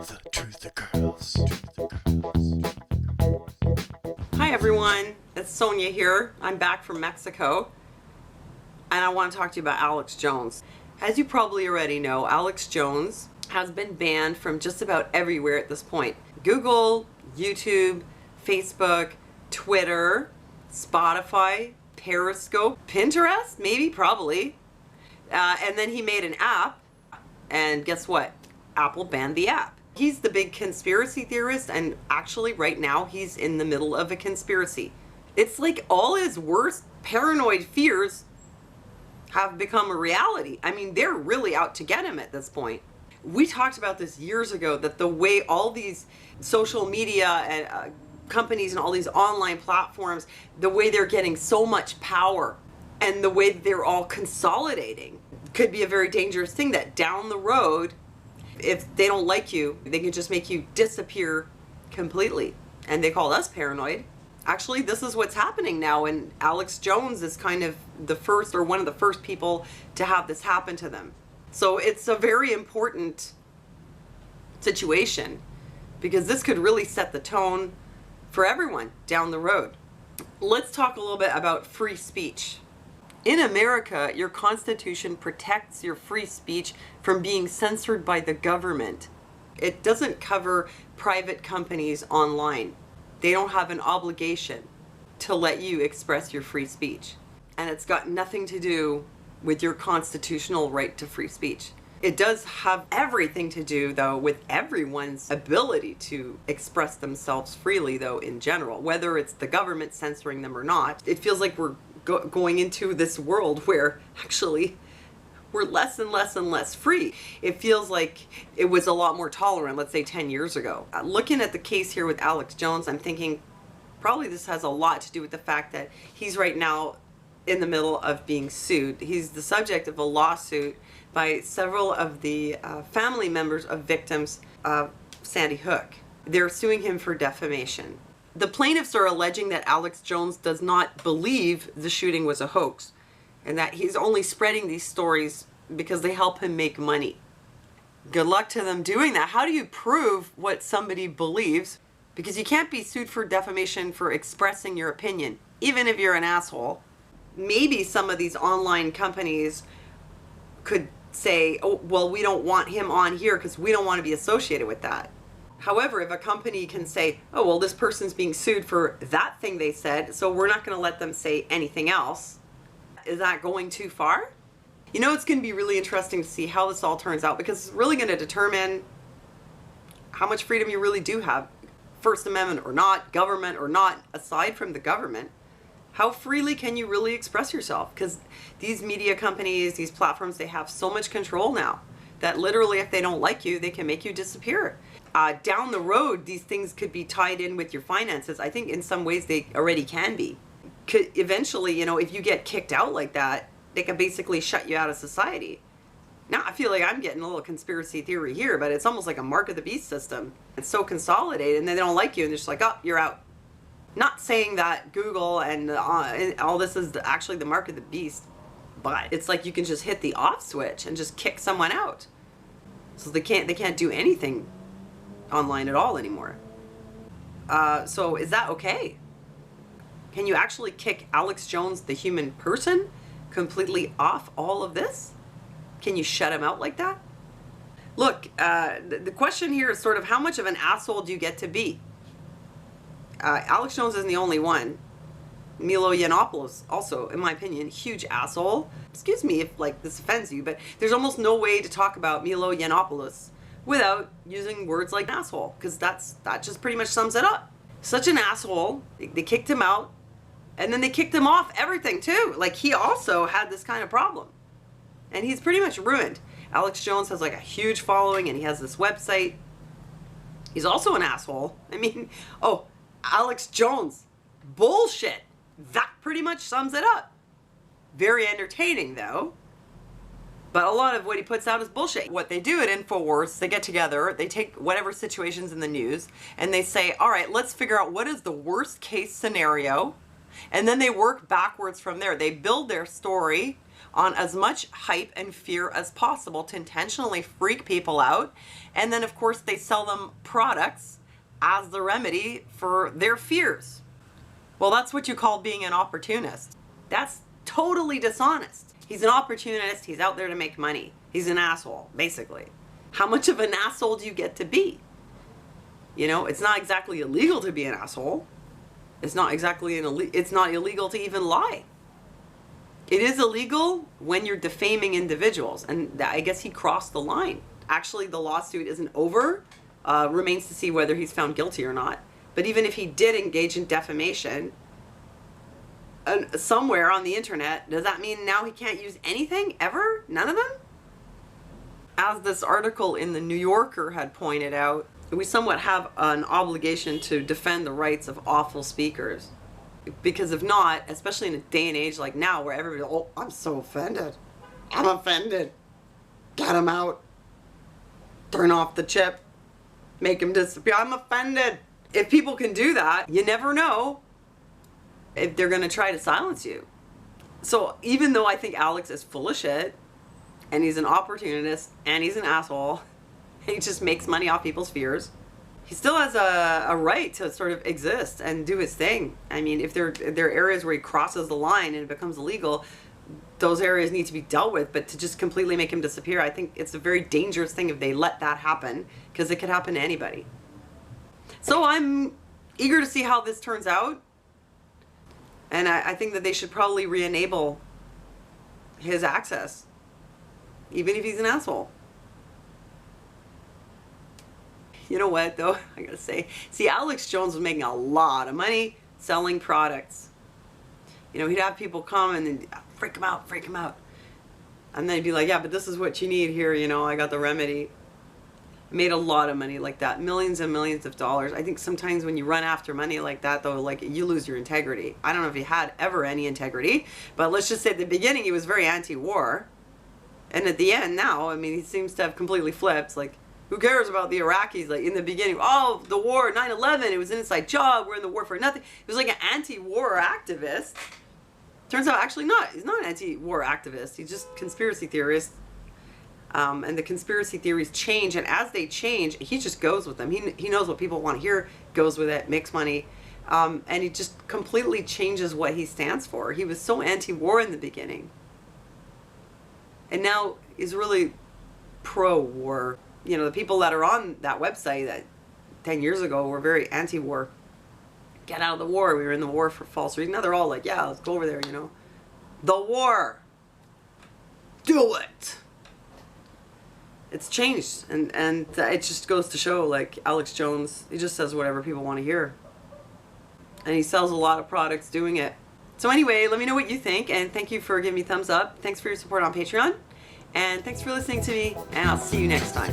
The Truth of Girls. Hi everyone, it's Sonia here. I'm back from Mexico and I want to talk to you about Alex Jones. As you probably already know, Alex Jones has been banned from just about everywhere at this point. Google, YouTube, Facebook, Twitter, Spotify, Periscope, Pinterest, maybe, probably. And then he made an app, and guess what? Apple banned the app. He's the big conspiracy theorist, and actually right now he's in the middle of a conspiracy. It's like all his worst paranoid fears have become a reality. I mean, they're really out to get him at this point. We talked about this years ago, that the way all these social media and companies and all these online platforms, the way they're getting so much power and the way that they're all consolidating could be a very dangerous thing, that down the road, if they don't like you, they can just make you disappear completely. And they call us paranoid. Actually, this is what's happening now, and Alex Jones is kind of the first, or one of the first people to have this happen to them. So it's a very important situation, because this could really set the tone for everyone down the road. Let's talk a little bit about free speech. In America, your Constitution protects your free speech from being censored by the government. It doesn't cover private companies online. They don't have an obligation to let you express your free speech. And it's got nothing to do with your constitutional right to free speech. It does have everything to do, though, with everyone's ability to express themselves freely, though, in general, whether it's the government censoring them or not. It feels like we're going into this world where actually we're less and less and less free. It feels like it was a lot more tolerant, let's say 10 years ago. Looking at the case here with Alex Jones, I'm thinking probably this has a lot to do with the fact that he's right now in the middle of being sued. He's the subject of a lawsuit by several of the family members of victims of Sandy Hook. They're suing him for defamation. The plaintiffs are alleging that Alex Jones does not believe the shooting was a hoax, and that he's only spreading these stories because they help him make money. Good luck to them doing that. How do you prove what somebody believes? Because you can't be sued for defamation for expressing your opinion, even if you're an asshole. Maybe some of these online companies could say, oh, well, we don't want him on here because we don't want to be associated with that. However, if a company can say, oh, well, this person's being sued for that thing they said, so we're not going to let them say anything else, is that going too far? You know, it's going to be really interesting to see how this all turns out, because it's really going to determine how much freedom you really do have, First Amendment or not, government or not, aside from the government. How freely can you really express yourself? Because these media companies, these platforms, they have so much control now that literally if they don't like you, they can make you disappear. Down the road, these things could be tied in with your finances. I think in some ways they already can be. Eventually, you know, if you get kicked out like that, they can basically shut you out of society. Now, I feel like I'm getting a little conspiracy theory here, but it's almost like a mark of the beast system. It's so consolidated, and then they don't like you, and they're just like, oh, you're out. Not saying that Google and all this is actually the mark of the beast, but it's like you can just hit the off switch and just kick someone out. So they can't do anything online at all anymore. So is that okay? Can you actually kick Alex Jones, the human person, completely off all of this? Can you shut him out like that? Look, the question here is sort of how much of an asshole do you get to be? Alex Jones isn't the only one. Milo Yiannopoulos, also, in my opinion, huge asshole. Excuse me if like this offends you, but there's almost no way to talk about Milo Yiannopoulos without using words like asshole, because that just pretty much sums it up. Such an asshole. They kicked him out, and then they kicked him off everything too. Like, he also had this kind of problem, and he's pretty much ruined. Alex Jones has like a huge following, and he has this website. He's also an asshole. I mean, oh, Alex Jones, bullshit. That pretty much sums it up. Very entertaining, though. But a lot of what he puts out is bullshit. What they do at InfoWars, they get together, they take whatever situation's in the news, and they say, all right, let's figure out what is the worst case scenario, and then they work backwards from there. They build their story on as much hype and fear as possible to intentionally freak people out. And then, of course, they sell them products as the remedy for their fears. Well, that's what you call being an opportunist. That's totally dishonest. He's an opportunist. He's out there to make money. He's an asshole, basically. How much of an asshole do you get to be? You know, it's not exactly illegal to be an asshole. It's not exactly it's not illegal to even lie. It is illegal when you're defaming individuals, and I guess he crossed the line. Actually, the lawsuit isn't over. Remains to see whether he's found guilty or not. But even if he did engage in defamation somewhere on the internet, does that mean now he can't use anything ever? None of them? As this article in the New Yorker had pointed out, we somewhat have an obligation to defend the rights of awful speakers. Because if not, especially in a day and age like now where everybody, oh, I'm so offended. I'm offended. Get him out. Turn off the chip. Make him disappear. I'm offended. If people can do that, you never know if they're going to try to silence you. So even though I think Alex is full of shit, and he's an opportunist, and he's an asshole, and he just makes money off people's fears, he still has a right to sort of exist and do his thing. I mean, if there are areas where he crosses the line and it becomes illegal, those areas need to be dealt with. But to just completely make him disappear, I think it's a very dangerous thing if they let that happen, because it could happen to anybody. So I'm eager to see how this turns out. And I think that they should probably re-enable his access, even if he's an asshole. You know what, though? I gotta say, see, Alex Jones was making a lot of money selling products. You know, he'd have people come and then freak him out. And then he'd be like, yeah, but this is what you need here, you know, I got the remedy. Made a lot of money like that, millions and millions of dollars. I think sometimes when you run after money like that, though, like, you lose your integrity. I don't know if he had ever any integrity, but let's just say at the beginning he was very anti-war. And at the end now, I mean, he seems to have completely flipped. Like, who cares about the Iraqis? Like, in the beginning, oh, the war, 9/11, it was an inside job, we're in the war for nothing. He was like an anti-war activist. Turns out actually not. He's not an anti-war activist. He's just conspiracy theorist. And the conspiracy theories change, and as they change, he just goes with them. He knows what people want to hear, goes with it, makes money, and he just completely changes what he stands for. He was so anti-war in the beginning, and now he's really pro-war. You know, the people that are on that website that 10 years ago were very anti-war. Get out of the war. We were in the war for false reason. Now they're all like, yeah, let's go over there, you know. The war. Do it. It's changed, and it just goes to show, like, Alex Jones, he just says whatever people want to hear. And he sells a lot of products doing it. So anyway, let me know what you think, and thank you for giving me thumbs up. Thanks for your support on Patreon, and thanks for listening to me, and I'll see you next time.